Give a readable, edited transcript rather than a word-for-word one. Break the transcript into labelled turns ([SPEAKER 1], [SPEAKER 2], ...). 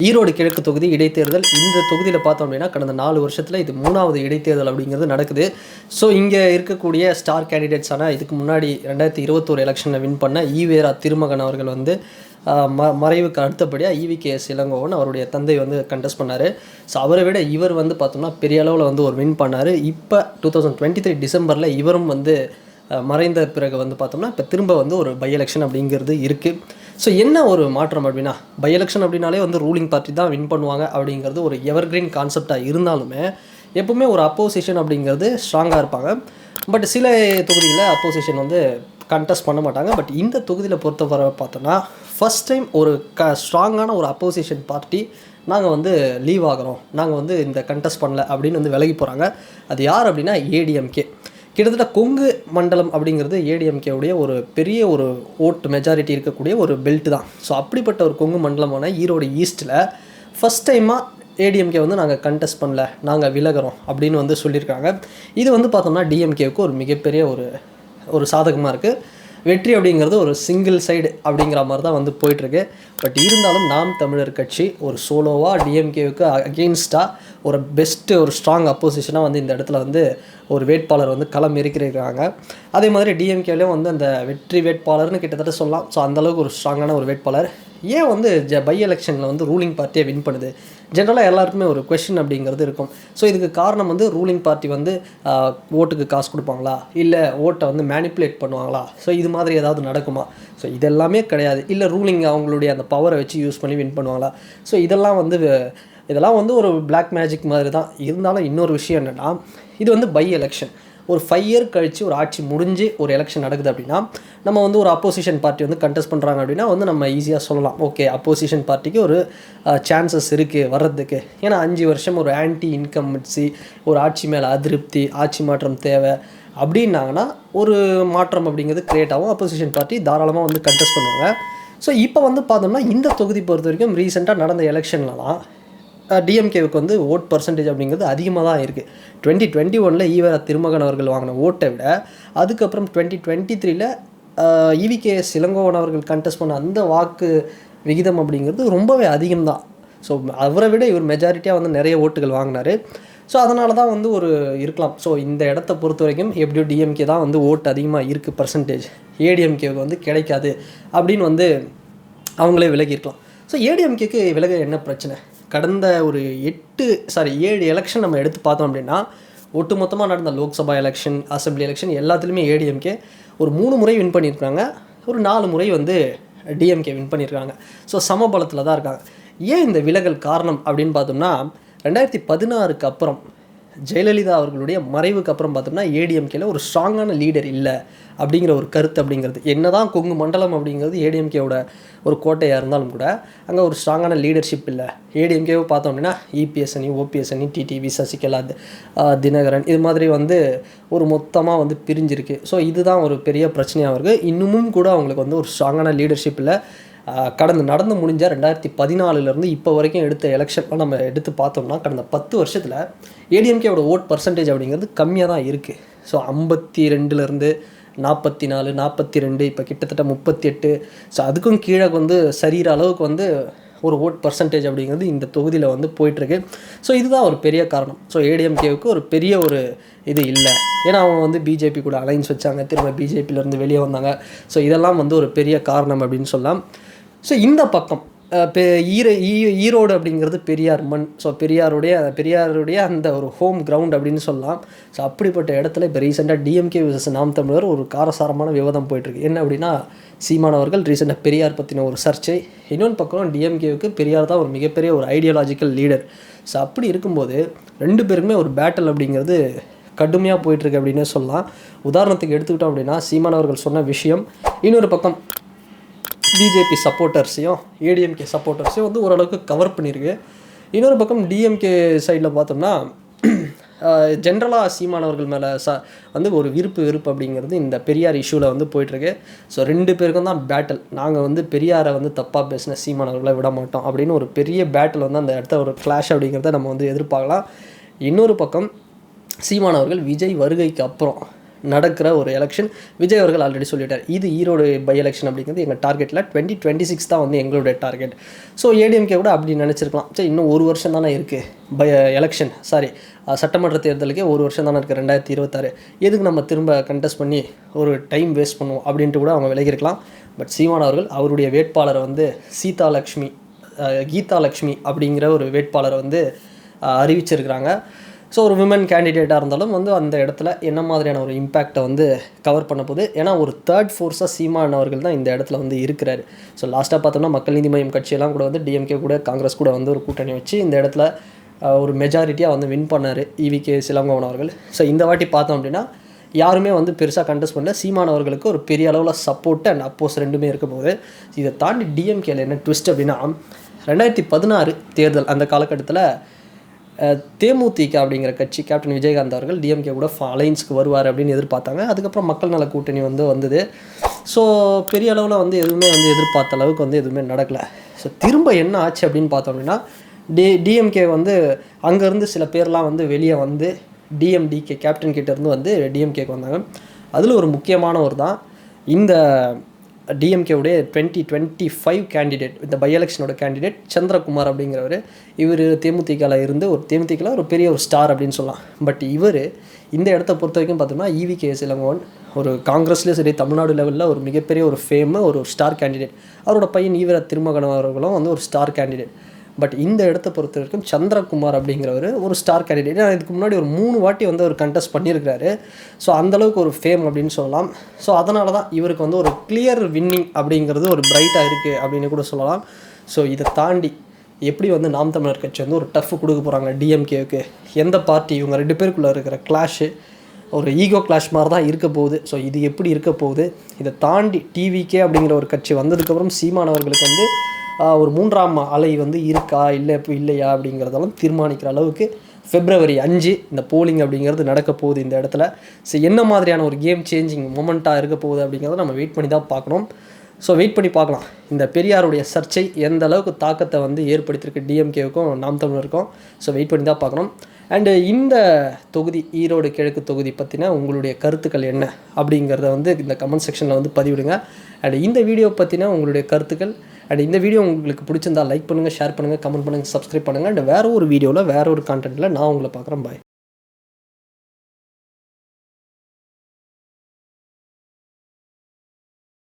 [SPEAKER 1] ஈரோடு கிழக்கு தொகுதி இடைத்தேர்தல். இந்த தொகுதியில் பார்த்தோம் அப்படின்னா கடந்த 4 வருஷத்தில் இது 3வது இடைத்தேர்தல் அப்படிங்கிறது நடக்குது. ஸோ இங்கே இருக்கக்கூடிய ஸ்டார் கேண்டிடேட்ஸான இதுக்கு முன்னாடி 2021 எலெக்ஷனில் வின் பண்ண ஈவேரா திருமகன் அவர்கள் வந்து மறைவுக்கு அடுத்தபடியாக ஈவிகேஎஸ் இளங்கோவன் அவருடைய தந்தை வந்து கண்டெஸ்ட் பண்ணார். ஸோ அவரை விட இவர் வந்து பார்த்தோம்னா பெரிய அளவில் வந்து ஒரு வின் பண்ணார். இப்போ 2023 டிசம்பரில் இவரும் வந்து மறைந்த பிறகு வந்து பார்த்தோம்னா இப்போ திரும்ப வந்து ஒரு பை எலெக்ஷன் அப்படிங்கிறது இருக்குது. ஸோ என்ன ஒரு மாற்றம் அப்படின்னா, பை எலெக்ஷன் அப்படின்னாலே வந்து ரூலிங் பார்ட்டி தான் வின் பண்ணுவாங்க அப்படிங்கிறது ஒரு எவர்கிரீன் கான்செப்டாக இருந்தாலுமே எப்போவுமே ஒரு அப்போசிஷன் அப்படிங்கிறது ஸ்ட்ராங்காக இருப்பாங்க. பட் சில தொகுதியில் அப்போசிஷன் வந்து கண்டெஸ்ட் பண்ண மாட்டாங்க. பட் இந்த தொகுதியில் பொறுத்தவரை பார்த்தோன்னா ஃபஸ்ட் டைம் ஒரு ஸ்ட்ராங்கான ஒரு அப்போசிஷன் பார்ட்டி நாங்கள் வந்து லீவ் ஆகிறோம், நாங்கள் வந்து இந்த கண்டெஸ்ட் பண்ணல அப்படின்னு வந்து விலகி போகிறாங்க. அது யார் அப்படின்னா ஏடிஎம்கே. கிட்டத்தட்ட கொங்கு மண்டலம் அப்படிங்கிறது ஏடிஎம்கேவுடைய ஒரு பெரிய ஒரு ஓட்டு மெஜாரிட்டி இருக்கக்கூடிய ஒரு பெல்ட் தான். ஸோ அப்படிப்பட்ட ஒரு கொங்கு மண்டலமான ஈரோடு ஈஸ்ட்டில் ஃபஸ்ட் டைமாக ஏடிஎம்கே வந்து நாங்கள் கண்டெஸ்ட் பண்ணல, நாங்கள் விலகிறோம் அப்படின்னு வந்து சொல்லியிருக்காங்க. இது வந்து பார்த்தோம்னா டிஎம்கேவுக்கு ஒரு மிகப்பெரிய ஒரு சாதகமாக இருக்குது. வெற்றி அப்படிங்கிறது ஒரு சிங்கிள் சைடு அப்படிங்கிற மாதிரி தான் வந்து போயிட்டுருக்கு. பட் இருந்தாலும் நாம் தமிழர் கட்சி ஒரு சோலோவாக டிஎம்கேவுக்கு அகெயின்ஸ்டாக ஒரு பெஸ்ட்டு ஒரு ஸ்ட்ராங் அப்போசிஷனாக வந்து இந்த இடத்துல வந்து ஒரு வேட்பாளர் வந்து களம் இருக்கிறாங்க. அதே மாதிரி டிஎம்கேலையும் வந்து அந்த வெற்றி வேட்பாளர்னு கிட்டத்தட்ட சொல்லலாம். ஸோ அந்தளவுக்கு ஒரு ஸ்ட்ராங்கான ஒரு வேட்பாளர். ஏன் வந்து பை எலெக்ஷனில் வந்து ரூலிங் பார்ட்டியை வின் பண்ணுது? ஜென்ரலாக எல்லாருக்குமே ஒரு கொஷின் அப்படிங்கிறது இருக்கும். ஸோ இதுக்கு காரணம் வந்து ரூலிங் பார்ட்டி வந்து ஓட்டுக்கு காசு கொடுப்பாங்களா, இல்லை ஓட்டை வந்து மேனிப்புலேட் பண்ணுவாங்களா, ஸோ இது மாதிரி ஏதாவது நடக்குமா? ஸோ இதெல்லாமே கிடையாது. இல்லை ரூலிங் அவங்களுடைய அந்த பவரை வச்சு யூஸ் பண்ணி வின் பண்ணுவாங்களா? ஸோ இதெல்லாம் வந்து ஒரு பிளாக் மேஜிக் மாதிரி தான். இருந்தாலும் இன்னொரு விஷயம் என்னென்னா, இது வந்து பை எலெக்ஷன். ஒரு 5 இயர் கழித்து ஒரு ஆட்சி முடிஞ்சு ஒரு எலெக்ஷன் நடக்குது அப்படின்னா நம்ம வந்து ஒரு அப்போசிஷன் பார்ட்டி வந்து கண்டெஸ்ட் பண்ணுறாங்க அப்படின்னா வந்து நம்ம ஈஸியாக சொல்லலாம், ஓகே அப்போசிஷன் பார்ட்டிக்கு ஒரு சான்சஸ் இருக்குது வர்றதுக்கு. ஏன்னா 5 வருஷம் ஒரு ஆன்டி இன்கம்பன்சி, ஒரு ஆட்சி மேலே அதிருப்தி, ஆட்சி மாற்றம் தேவை அப்படின்னாங்கன்னா ஒரு மாற்றம் அப்படிங்கிறது க்ரியேட் ஆகும். அப்போசிஷன் பார்ட்டி தாராளமாக வந்து கண்டெஸ்ட் பண்ணுவாங்க. ஸோ இப்போ வந்து பார்த்தோம்னா இந்த தொகுதி பொறுத்த வரைக்கும் ரீசெண்டாக நடந்த எலெக்ஷன்லலாம் டிஎம்கேவுக்கு வந்து ஓட் பர்சன்டேஜ் அப்படிங்கிறது அதிகமாக தான் இருக்குது. 2021 ஈவேரா திருமகன் அவர்கள் வாங்கின ஓட்டை விட அதுக்கப்புறம் 2023 ஈவிகேஎஸ் இளங்கோவன் அவர்கள் கண்டெஸ்ட் பண்ண அந்த வாக்கு விகிதம் அப்படிங்கிறது ரொம்பவே அதிகம்தான். ஸோ அவரை விட இவர் மெஜாரிட்டியாக வந்து நிறைய ஓட்டுகள் வாங்கினார். ஸோ அதனால தான் வந்து ஒரு இருக்கலாம். ஸோ இந்த இடத்த பொறுத்த வரைக்கும் எப்படியோ டிஎம்கே தான் வந்து ஓட்டு அதிகமாக இருக்குது பர்சன்டேஜ், ஏடிஎம்கேவுக்கு வந்து கிடைக்காது அப்படின்னு வந்து அவங்களே விலகியிருக்கலாம். ஸோ ஏடிஎம்கேக்கு விலக என்ன பிரச்சனை? கடந்த ஒரு 7 எலெக்ஷன் நம்ம எடுத்து பார்த்தோம் அப்படின்னா ஒட்டுமொத்தமாக நடந்த லோக்சபா எலெக்ஷன், அசம்பிளி எலெக்ஷன் எல்லாத்துலேயுமே ஏடிஎம்கே ஒரு 3 முறை வின் பண்ணியிருக்காங்க. ஒரு 4 முறை வந்து டிஎம்கே வின் பண்ணியிருக்காங்க. ஸோ சமபலத்தில் தான் இருக்காங்க. ஏன் இந்த விலகல் காரணம் அப்படின்னு பார்த்தோம்னா 2016க்கு அப்புறம் ஜெயலலிதா அவர்களுடைய மறைவுக்கு அப்புறம் பார்த்தோம்னா ஏடிஎம்கேல ஒரு ஸ்ட்ராங்கான லீடர் இல்லை அப்படிங்கிற ஒரு கருத்து அப்படிங்கிறது. என்ன தான் கொங்கு மண்டலம் அப்படிங்கிறது ஏடிஎம்கேவோட ஒரு கோட்டையாக இருந்தாலும் கூட அங்கே ஒரு ஸ்ட்ராங்கான லீடர்ஷிப் இல்லை. ஏடிஎம்கேவை பார்த்தோம் அப்படின்னா இபிஎஸ் அணி, ஓபிஎஸ் அணி, டிடிவி, சசிகலா, தினகரன் இது மாதிரி வந்து ஒரு மொத்தமாக வந்து பிரிஞ்சிருக்கு. ஸோ இதுதான் ஒரு பெரிய பிரச்சனையாக இருக்குது. இன்னமும் கூட அவங்களுக்கு வந்து ஒரு ஸ்ட்ராங்கான லீடர்ஷிப் இல்லை. நடந்து முடிஞ்ச 2014 இப்போ வரைக்கும் எடுத்த எலெக்ஷன்லாம் நம்ம எடுத்து பார்த்தோம்னா கடந்த 10 வருஷத்தில் ஏடிஎம்கேவோட ஓட் பர்சன்டேஜ் அப்படிங்கிறது கம்மியாக தான் இருக்குது. ஸோ 52 44, 42, இப்போ கிட்டத்தட்ட 38. ஸோ அதுக்கும் கீழே வந்து சரிகிற அளவுக்கு வந்து ஒரு ஓட் பர்சன்டேஜ் அப்படிங்கிறது இந்த தொகுதியில் வந்து போயிட்டுருக்கு. ஸோ இதுதான் ஒரு பெரிய காரணம். ஸோ ஏடிஎம்கேவுக்கு ஒரு பெரிய ஒரு இது இல்லை. ஏன்னா அவங்க வந்து பிஜேபி கூட அலைன்ஸ் வச்சாங்க, திரும்ப பிஜேபியிலேருந்து வெளியே வந்தாங்க. ஸோ இதெல்லாம் வந்து ஒரு பெரிய காரணம் அப்படின்னு சொல்லலாம். ஸோ இந்த பக்கம் ஈரோடு அப்படிங்கிறது பெரியார் மண். ஸோ பெரியாருடைய அந்த ஒரு ஹோம் கிரவுண்ட் அப்படின்னு சொல்லலாம். ஸோ அப்படிப்பட்ட இடத்துல இப்போ ரீசெண்டாக டிஎம்கே விசஸ் நாம் தமிழர் ஒரு காரசாரமான விவாதம் போயிட்டுருக்கு. என்ன அப்படின்னா சீமானவர்கள் ரீசெண்டாக பெரியார் பற்றின ஒரு சர்ச்சை. இன்னொன்று பக்கம் டிஎம்கேவுக்கு பெரியார் தான் ஒரு மிகப்பெரிய ஒரு ஐடியாலஜிக்கல் லீடர். ஸோ அப்படி இருக்கும்போது 2 பேருக்குமே ஒரு பேட்டில் அப்படிங்கிறது கடுமையாக போயிட்டுருக்கு அப்படின்னு சொல்லலாம். உதாரணத்துக்கு எடுத்துக்கிட்டோம் அப்படின்னா சீமானவர்கள் சொன்ன விஷயம் இன்னொரு பக்கம் பிஜேபி சப்போர்ட்டர்ஸையும் ஏடிஎம்கே சப்போர்ட்டர்ஸையும் வந்து ஓரளவுக்கு கவர் பண்ணியிருக்கு. இன்னொரு பக்கம் டிஎம்கே சைடில் பார்த்தோம்னா ஜென்ரலாக சீமானவர்கள் மேலே வந்து ஒரு வெறுப்பு அப்படிங்கிறது இந்த பெரியார் இஷ்யூவில் வந்து போயிட்டுருக்கு. ஸோ 2 பேருக்கும் தான் பேட்டில். நாங்கள் வந்து பெரியாரை வந்து தப்பாக பேசின சீமானவர்களை விட மாட்டோம் அப்படின்னு ஒரு பெரிய பேட்டில் வந்து அந்த இடத்த ஒரு கிளாஷ் அப்படிங்கிறத நம்ம வந்து எதிர்பார்க்கலாம். இன்னொரு பக்கம் சீமானவர்கள் விஜய் வருகைக்கு அப்புறம் நடக்கிற ஒரு எலெக்ஷன். விஜய் அவர்கள் ஆல்ரெடி சொல்லிட்டார், இது ஈரோடு பை எலெக்ஷன் அப்படிங்கிறது எங்கள் டார்கெட்டில் 2026 தான் வந்து எங்களுடைய டார்கெட். ஸோ ஏடிஎம்கே கூட அப்படி நினச்சிருக்கலாம், சரி இன்னும் ஒரு வருஷம் தானே இருக்குது சட்டமன்ற தேர்தலுக்கே ஒரு வருஷம் தானே இருக்குது 2026, எதுக்கு நம்ம திரும்ப கண்டெஸ்ட் பண்ணி ஒரு டைம் வேஸ்ட் பண்ணுவோம் அப்படின்ட்டு கூட அவங்க விலகிருக்கலாம். பட் சீமான் அவர்கள் அவருடைய வேட்பாளரை வந்து கீதா லக்ஷ்மி அப்படிங்கிற ஒரு வேட்பாளரை வந்து அறிவிச்சிருக்கிறாங்க. ஸோ ஒரு விமன் கேண்டிடேட்டாக இருந்தாலும் வந்து அந்த இடத்துல என்ன மாதிரியான ஒரு இம்பேக்டை வந்து கவர் பண்ண போகுது. ஏன்னா ஒரு தேர்ட் ஃபோர்ஸாக சீமான் அவர்கள் தான் இந்த இடத்துல வந்து இருக்கிறாரு. ஸோ லாஸ்ட்டாக பார்த்தோம்னா மக்கள் நீதி மய்யம் கட்சியெல்லாம் கூட வந்து டிஎம்கே கூட காங்கிரஸ் கூட வந்து ஒரு கூட்டணி வச்சு இந்த இடத்துல ஒரு மெஜாரிட்டியாக வந்து வின் பண்ணார் ஈவிகே சிலங்கோவன் அவர்கள். ஸோ இந்த வாட்டி பார்த்தோம் அப்படின்னா யாருமே வந்து பெருசாக கண்டெஸ்ட் பண்ணல. சீமான் அவர்களுக்கு ஒரு பெரிய அளவில் சப்போர்ட் அண்ட் அப்போஸ் ரெண்டுமே இருக்க போகுது. இதை தாண்டி டிஎம்கேல என்ன ட்விஸ்ட் அப்படின்னா 2016 தேர்தல் அந்த காலகட்டத்தில் தேமுதிக அப்படிங்கிற கட்சி கேப்டன் விஜயகாந்த் அவர்கள் டிஎம்கே கூட அலைன்ஸ்க்கு வருவார் அப்படின்னு எதிர்பார்த்தாங்க. அதுக்கப்புறம் மக்கள் நல கூட்டணி வந்தது. ஸோ பெரிய அளவில் வந்து எதுவுமே வந்து எதிர்பார்த்த அளவுக்கு வந்து எதுவுமே நடக்கலை. ஸோ திரும்ப என்ன ஆச்சு அப்படின்னு பார்த்தோம் அப்படின்னா டிஎம்கே வந்து அங்கேருந்து சில பேர்லாம் வந்து வெளியே வந்து டிஎம்டிகே கேப்டன் கிட்டேருந்து வந்து டிஎம்கேக்கு வந்தாங்க. அதில் ஒரு முக்கியமானவர் தான் இந்த டிஎம்கேவுடைய 2025 கேண்டிடேட், இந்த பை எலெக்ஷனோட கேண்டிடேட் சந்திரகுமார் அப்படிங்கிறவர். இவர் தேமுதிகவில் ஒரு பெரிய ஒரு ஸ்டார் அப்படின்னு சொல்லலாம். பட் இவர் இந்த இடத்த பொறுத்த வரைக்கும் பார்த்தோம்னா ஈவிகே சிலங்கோவன் ஒரு காங்கிரஸ்லேயும் சரி தமிழ்நாடு லெவலில் ஒரு மிகப்பெரிய ஒரு ஃபேமு, ஒரு ஸ்டார் கேண்டிடேட். அவரோட பையன் ஈவர திருமகன் அவர்களும் வந்து ஒரு ஸ்டார் கேண்டிடேட். பட் இந்த இடத்த பொறுத்த வரைக்கும் சந்திரகுமார் அப்படிங்கிறவர் ஒரு ஸ்டார் கேண்டிடேட். இதுக்கு முன்னாடி ஒரு 3 வாட்டி வந்து அவர் கண்டெஸ்ட் பண்ணியிருக்கிறாரு. ஸோ அந்தளவுக்கு ஒரு ஃபேம் அப்படின்னு சொல்லலாம். ஸோ அதனால தான் இவருக்கு வந்து ஒரு கிளியர் வின்னிங் அப்படிங்கிறது ஒரு பிரைட்டாக இருக்குது அப்படின்னு கூட சொல்லலாம். ஸோ இதை தாண்டி எப்படி வந்து நாம் தமிழர் கட்சி வந்து ஒரு டஃப் கொடுக்க போகிறாங்க டிஎம்கேவுக்கு, எந்த பார்ட்டி இவங்க 2 பேருக்குள்ளே இருக்கிற கிளாஷு ஒரு ஈகோ கிளாஷ் மாதிரி தான் இருக்க போகுது. ஸோ இது எப்படி இருக்க போகுது, இதை தாண்டி டிவிகே அப்படிங்கிற ஒரு கட்சி வந்ததுக்கப்புறம் சீமான் அவர்களுக்கு வந்து ஒரு 3ஆம் அலை வந்து இருக்கா இல்லையா அப்படிங்கிறதெல்லாம் தீர்மானிக்கிற அளவுக்கு February 5 இந்த போலிங் அப்படிங்கிறது நடக்க போகுது இந்த இடத்துல. ஸோ என்ன மாதிரியான ஒரு கேம் சேஞ்சிங் மொமெண்ட்டாக இருக்க போகுது அப்படிங்கிறத நம்ம வெயிட் பண்ணி தான் பார்க்கணும். ஸோ வெயிட் பண்ணி பார்க்கலாம் இந்த பெரியாருடைய சர்ச்சை எந்த அளவுக்கு தாக்கத்தை வந்து ஏற்படுத்தியிருக்கு டிஎம்கேவுக்கும் நாம் தமிழருக்கும். ஸோ வெயிட் பண்ணி தான் பார்க்கணும். அண்டு இந்த தொகுதி ஈரோடு கிழக்கு தொகுதி பற்றின உங்களுடைய கருத்துக்கள் என்ன அப்படிங்கிறத வந்து இந்த கமெண்ட் செக்ஷனில் வந்து பதிவிடுங்க. அண்ட் இந்த வீடியோ பற்றின உங்களுடைய கருத்துக்கள் அண்ட் இந்த வீடியோ உங்களுக்கு பிடிச்சிருந்தால் லைக் பண்ணுங்கள், ஷேர் பண்ணுங்கள், கமெண்ட் பண்ணுங்கள், சப்ஸ்கிரைப் பண்ணுங்கள். அண்ட் வேறு ஒரு வீடியோவில் வேறு ஒரு கான்டென்ட்டில் நான் உங்களை பார்க்குறேன். பாய்.